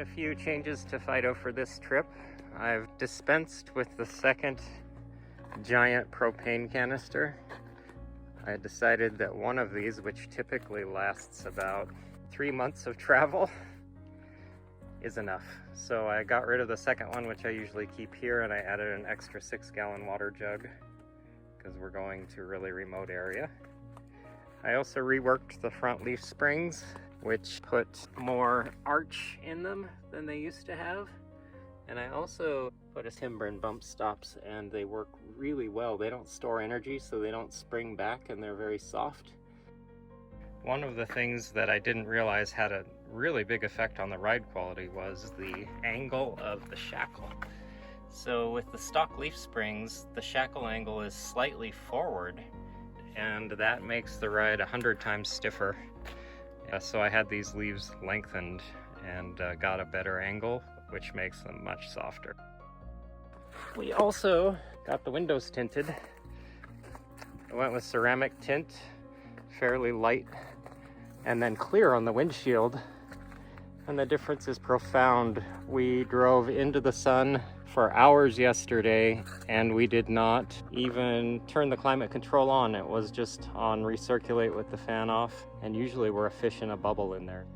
a few changes to Fido for this trip. I've dispensed with the second giant propane canister. I decided that one of these, which typically lasts about 3 months of travel, is enough. So I got rid of the second one, which I usually keep here, and I added an extra 6-gallon water jug because we're going to a really remote area. I also reworked the front leaf springs, which put more arch in them than they used to have. And I also put a timber and bump stops, and they work really well. They don't store energy, so they don't spring back, and they're very soft. One of the things that I didn't realize had a really big effect on the ride quality was the angle of the shackle. So with the stock leaf springs, the shackle angle is slightly forward, and that makes the ride 100 times stiffer. So I had these leaves lengthened and got a better angle, which makes them much softer. We also got the windows tinted. I went with ceramic tint, fairly light, and then clear on the windshield. And the difference is profound. We drove into the sun for hours yesterday, and we did not even turn the climate control on. It was just on recirculate with the fan off, and usually we're a fish in a bubble in there.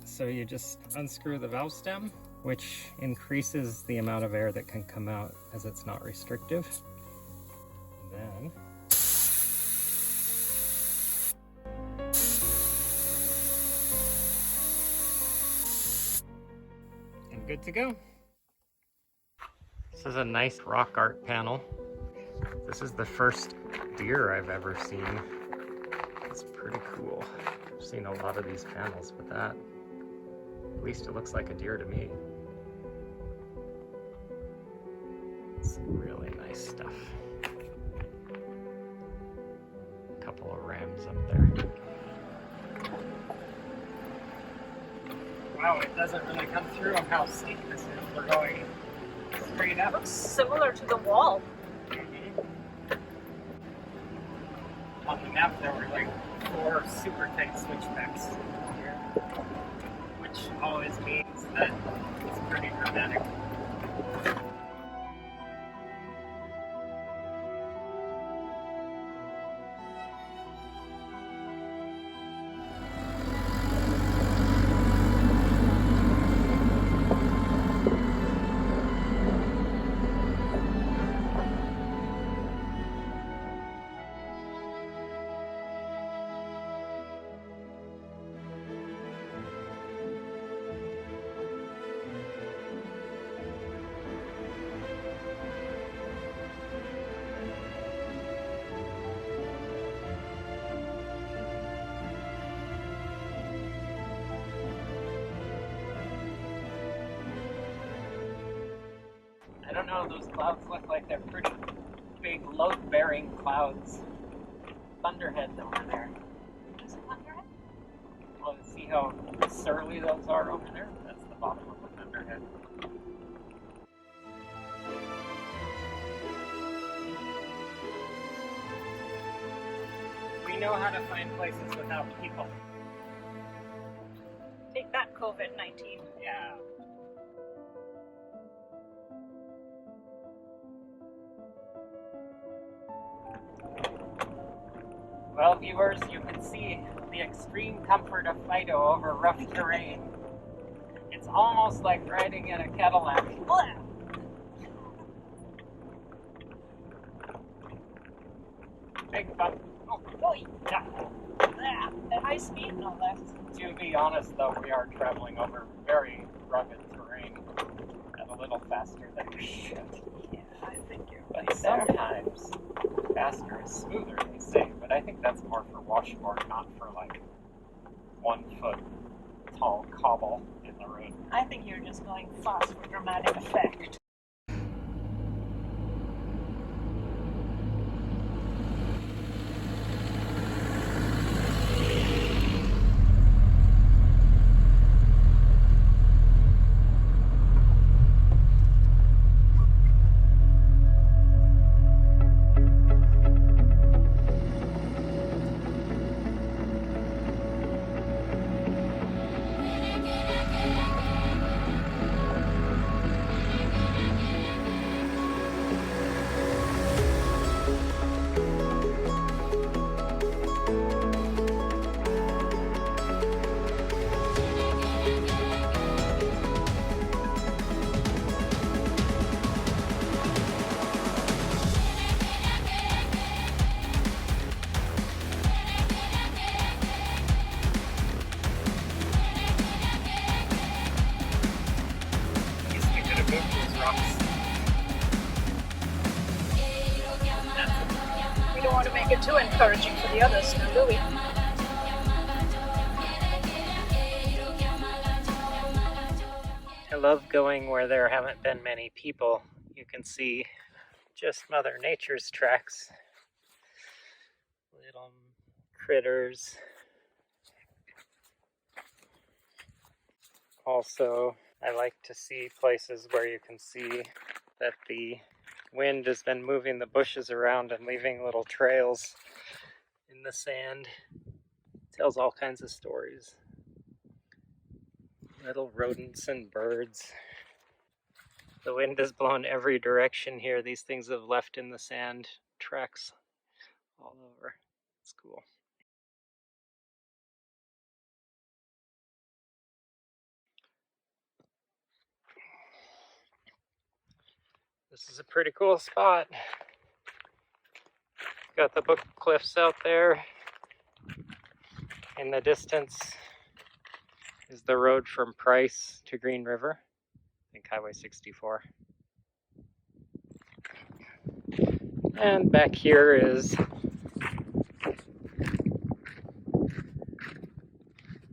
So you just unscrew the valve stem, which increases the amount of air that can come out as it's not restrictive. And good to go. This is a nice rock art panel. This is the first deer I've ever seen. It's pretty cool. I've seen a lot of these panels, but that, at least it looks like a deer to me. It's really nice stuff. A couple of rams up there. Wow, it doesn't really come through on how steep this is. We're going straight up. It looks similar to the wall. On the map there were like 4 super tight switchbacks here, which always means that it's pretty dramatic. I don't know, those clouds look like they're pretty big load-bearing clouds. Thunderheads over there. Is it thunderhead? Well, see how surly those are over there? That's the bottom of the thunderhead. We know how to find places without people. Take that, COVID-19. Yeah. Well, viewers, you can see the extreme comfort of Fido over rough terrain. It's almost like riding in a Cadillac. Big bump. Oh, yeah. At high speed and all that. To be honest, though, we are traveling over very rugged terrain and a little faster than we should. Yeah, I think you're But right. sometimes faster is smoother, they say. But I think that's more for washboard, not for like 1 foot tall cobble in the road. I think you're just going fast for dramatic effect. want to make it too encouraging for the others, now, do we? I love going where there haven't been many people. You can see just Mother Nature's tracks. Little critters. Also, I like to see places where you can see that the wind has been moving the bushes around and leaving little trails in the sand. It tells all kinds of stories. Little rodents and birds. The wind has blown every direction here. These things have left in the sand tracks all over. It's cool. This is a pretty cool spot. Got the book cliffs out there. In the distance is the road from Price to Green River. I think Highway 64. And back here is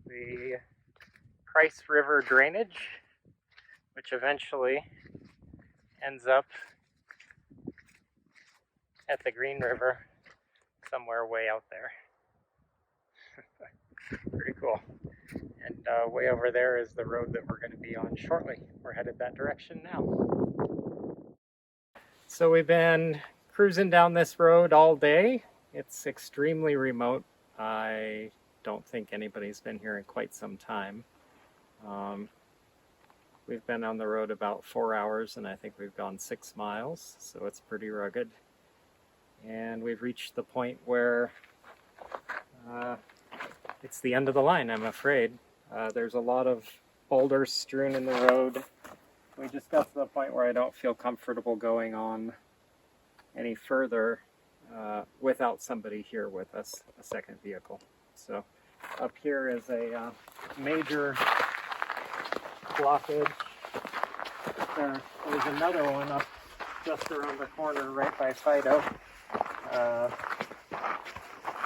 the Price River drainage, which eventually ends up at the Green River somewhere way out there. Pretty cool. And way over there is the road that we're going to be on shortly. We're headed that direction now. So we've been cruising down this road all day. It's extremely remote. I don't think anybody's been here in quite some time. We've been on the road about 4 hours, and I think we've gone 6 miles, so it's pretty rugged. And we've reached the point where it's the end of the line, I'm afraid. There's a lot of boulders strewn in the road. We just got to the point where I don't feel comfortable going on any further without somebody here with us, a second vehicle. So up here is a major blockage. There's another one up just around the corner right by Fido,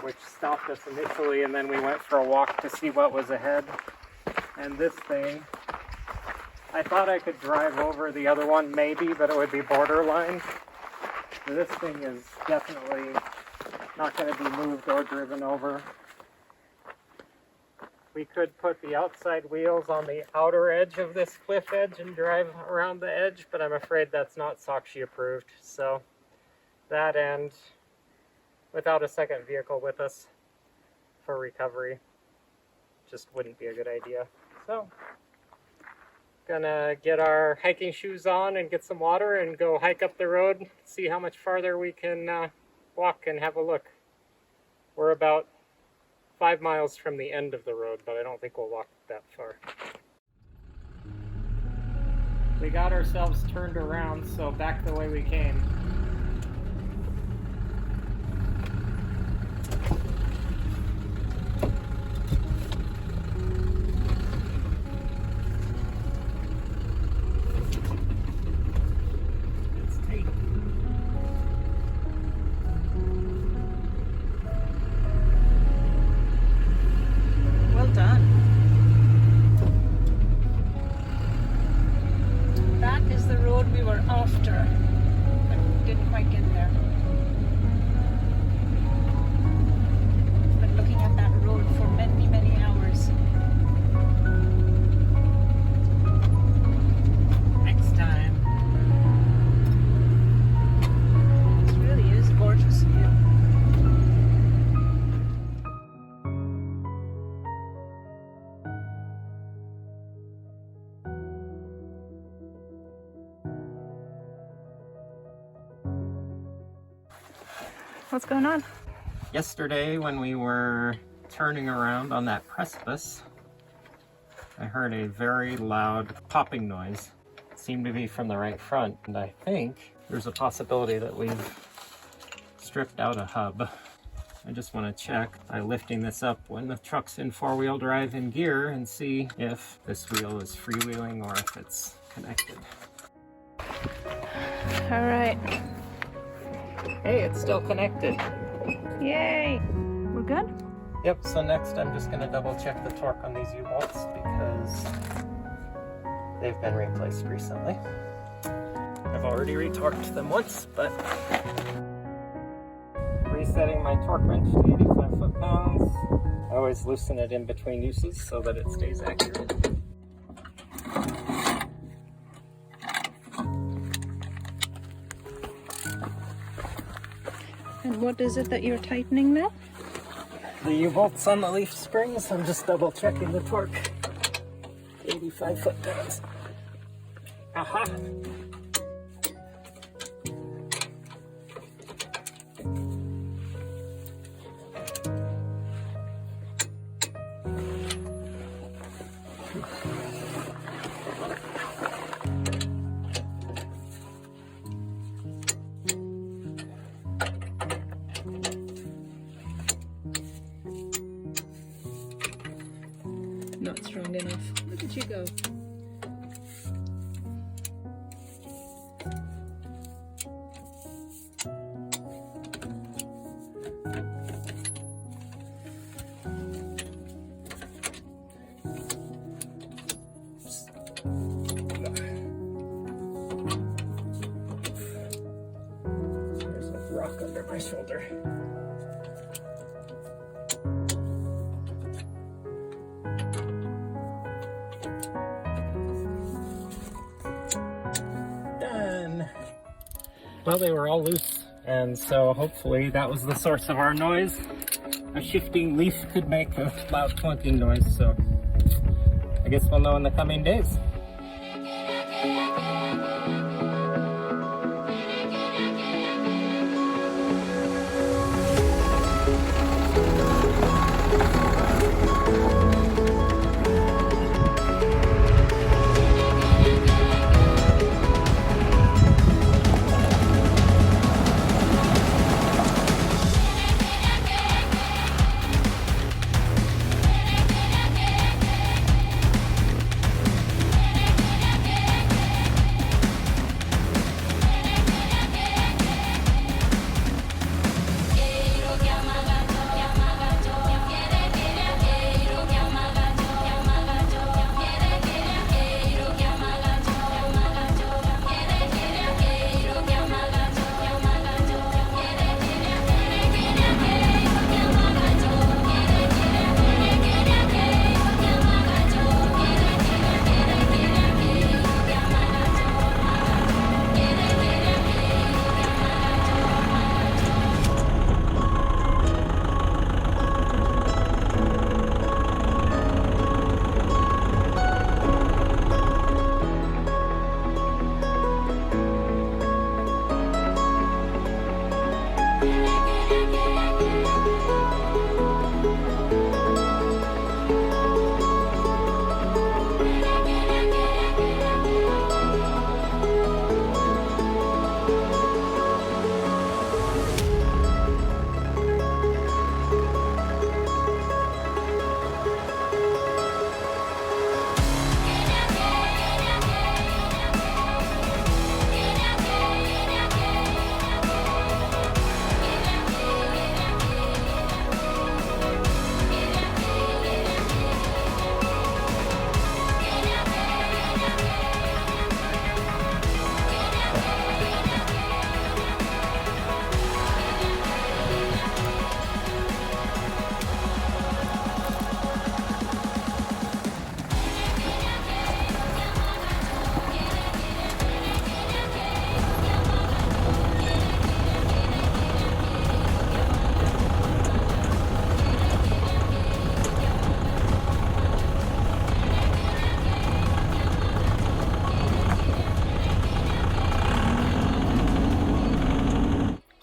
which stopped us initially, and then we went for a walk to see what was ahead. And this thing, I thought I could drive over the other one maybe, but it would be borderline. This thing is definitely not going to be moved or driven over. We could put the outside wheels on the outer edge of this cliff edge and drive around the edge, but I'm afraid that's not Sakshi approved. So that, and without a second vehicle with us for recovery, just wouldn't be a good idea. So gonna get our hiking shoes on and get some water and go hike up the road, see how much farther we can walk and have a look. We're about 5 miles from the end of the road, but I don't think we'll walk that far. We got ourselves turned around, so back the way we came. After, but didn't quite get there. Been looking at that road for many, many hours. Next time. This really is gorgeous. What's going on? Yesterday, when we were turning around on that precipice, I heard a very loud popping noise. It seemed to be from the right front, and I think there's a possibility that we've stripped out a hub. I just want to check by lifting this up when the truck's in four-wheel drive in gear and see if this wheel is freewheeling or if it's connected. All right. Hey, it's still connected. Yay! We're good? Yep, so next I'm just going to double check the torque on these U-bolts because they've been replaced recently. I've already retorqued them once, but resetting my torque wrench to 85 foot-pounds. I always loosen it in between uses so that it stays accurate. And what is it that you're tightening now? The U-bolts on the leaf springs. I'm just double checking the torque. 85 foot-pounds. Aha! Not strong enough. Look at you go. There's a rock under my shoulder. Well, they were all loose, and so hopefully that was the source of our noise. A shifting leaf could make a loud clunking noise, so I guess we'll know in the coming days.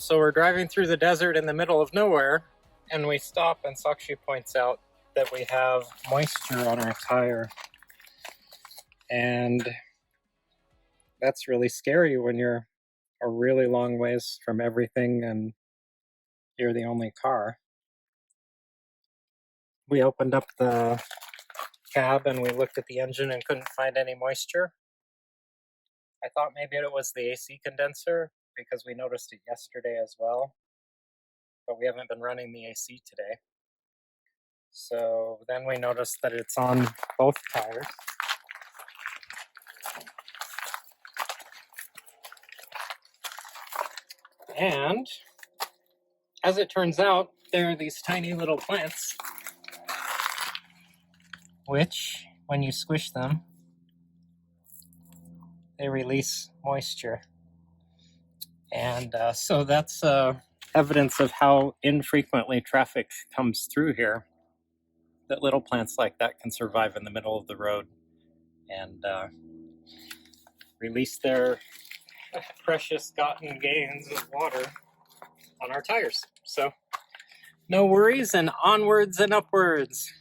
So we're driving through the desert in the middle of nowhere, and we stop, and Sakshi points out that we have moisture on our tire. And that's really scary when you're a really long ways from everything and you're the only car. We opened up the cab and we looked at the engine and couldn't find any moisture. I thought maybe it was the AC condenser because we noticed it yesterday as well. but we haven't been running the AC today. So then we noticed that it's on both tires. And as it turns out, there are these tiny little plants, which, when you squish them, they release moisture. And so that's evidence of how infrequently traffic comes through here, that little plants like that can survive in the middle of the road and release their precious gotten gains of water on our tires. So no worries, and onwards and upwards.